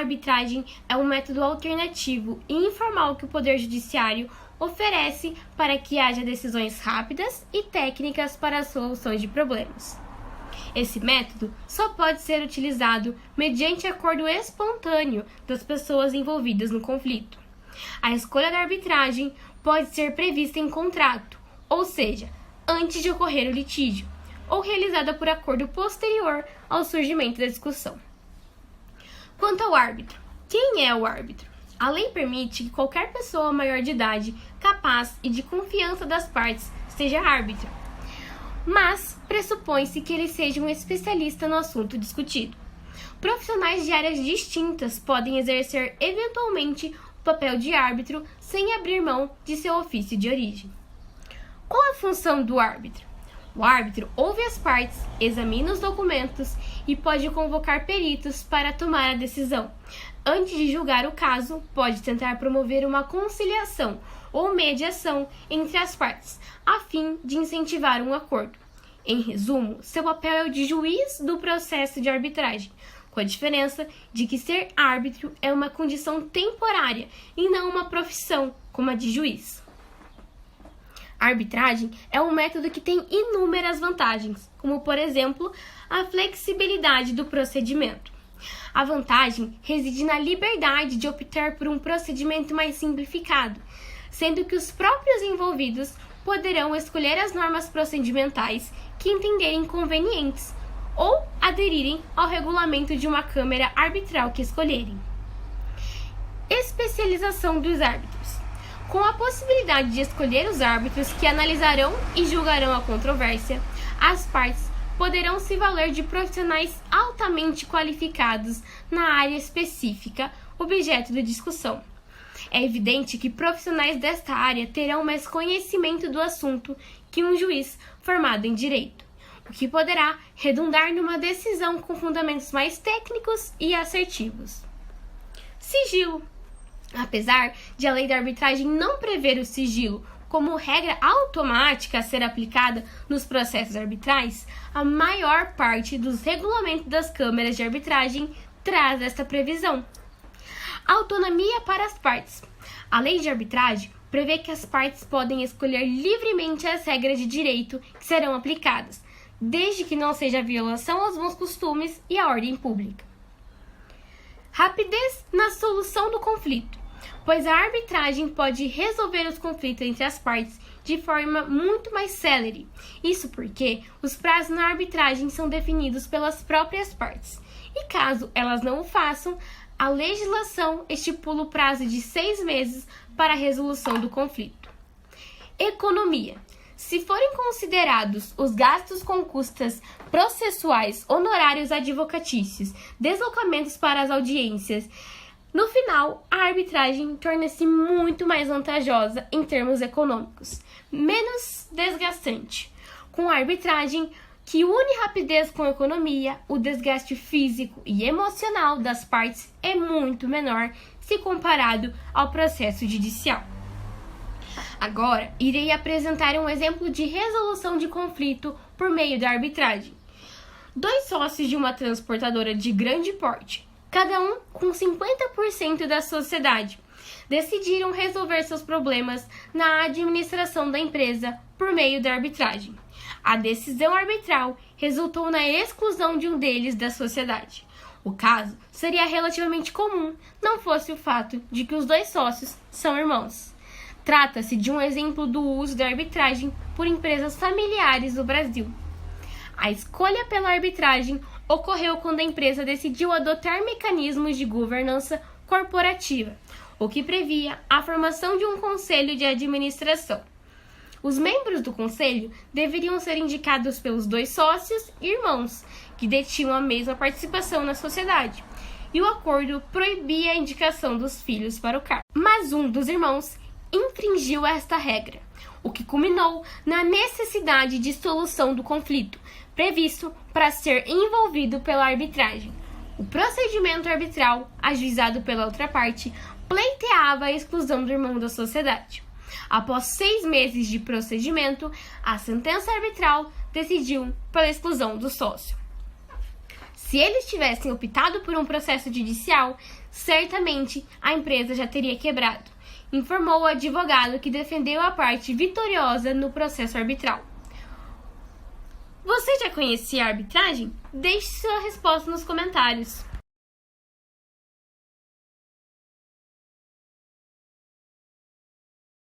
arbitragem é um método alternativo e informal que o Poder Judiciário oferece para que haja decisões rápidas e técnicas para a solução de problemas. Esse método só pode ser utilizado mediante acordo espontâneo das pessoas envolvidas no conflito. A escolha da arbitragem pode ser prevista em contrato, ou seja, antes de ocorrer o litígio, ou realizada por acordo posterior ao surgimento da discussão. Quanto ao árbitro, quem é o árbitro? A lei permite que qualquer pessoa maior de idade, capaz e de confiança das partes, seja árbitro, mas pressupõe-se que ele seja um especialista no assunto discutido. Profissionais de áreas distintas podem exercer eventualmente o papel de árbitro sem abrir mão de seu ofício de origem. Qual a função do árbitro? O árbitro ouve as partes, examina os documentos e pode convocar peritos para tomar a decisão. Antes de julgar o caso, pode tentar promover uma conciliação ou mediação entre as partes, a fim de incentivar um acordo. Em resumo, seu papel é o de juiz do processo de arbitragem, com a diferença de que ser árbitro é uma condição temporária e não uma profissão, como a de juiz. A arbitragem é um método que tem inúmeras vantagens, como, por exemplo, a flexibilidade do procedimento. A vantagem reside na liberdade de optar por um procedimento mais simplificado, sendo que os próprios envolvidos poderão escolher as normas procedimentais que entenderem convenientes ou aderirem ao regulamento de uma câmara arbitral que escolherem. Especialização dos árbitros. Com a possibilidade de escolher os árbitros que analisarão e julgarão a controvérsia, as partes poderão se valer de profissionais altamente qualificados na área específica, objeto de discussão. É evidente que profissionais desta área terão mais conhecimento do assunto que um juiz formado em direito, o que poderá redundar numa decisão com fundamentos mais técnicos e assertivos. Sigilo. Apesar de a lei da arbitragem não prever o sigilo como regra automática a ser aplicada nos processos arbitrais, a maior parte dos regulamentos das câmaras de arbitragem traz esta previsão. Autonomia para as partes. A lei de arbitragem prevê que as partes podem escolher livremente as regras de direito que serão aplicadas, desde que não seja violação aos bons costumes e à ordem pública. Rapidez na solução do conflito, pois a arbitragem pode resolver os conflitos entre as partes de forma muito mais célere. Isso porque os prazos na arbitragem são definidos pelas próprias partes. E caso elas não o façam, a legislação estipula o prazo de 6 meses para a resolução do conflito. Economia. Se forem considerados os gastos com custas processuais, honorários advocatícios, deslocamentos para as audiências, no final, a arbitragem torna-se muito mais vantajosa em termos econômicos, menos desgastante. Com a arbitragem, que une rapidez com economia, o desgaste físico e emocional das partes é muito menor se comparado ao processo judicial. Agora, irei apresentar um exemplo de resolução de conflito por meio da arbitragem. 2 sócios de uma transportadora de grande porte, cada um com 50% da sociedade, decidiram resolver seus problemas na administração da empresa por meio da arbitragem. A decisão arbitral resultou na exclusão de um deles da sociedade. O caso seria relativamente comum, não fosse o fato de que os 2 sócios são irmãos. Trata-se de um exemplo do uso da arbitragem por empresas familiares do Brasil. A escolha pela arbitragem ocorreu quando a empresa decidiu adotar mecanismos de governança corporativa, o que previa a formação de um conselho de administração. Os membros do conselho deveriam ser indicados pelos 2 sócios e irmãos, que detinham a mesma participação na sociedade, e o acordo proibia a indicação dos filhos para o cargo. Mas um dos irmãos infringiu esta regra, o que culminou na necessidade de solução do conflito, previsto para ser envolvido pela arbitragem. O procedimento arbitral, ajuizado pela outra parte, pleiteava a exclusão do irmão da sociedade. Após 6 meses de procedimento, a sentença arbitral decidiu pela exclusão do sócio. Se eles tivessem optado por um processo judicial, certamente a empresa já teria quebrado, informou o advogado que defendeu a parte vitoriosa no processo arbitral. Você já conhecia a arbitragem? Deixe sua resposta nos comentários.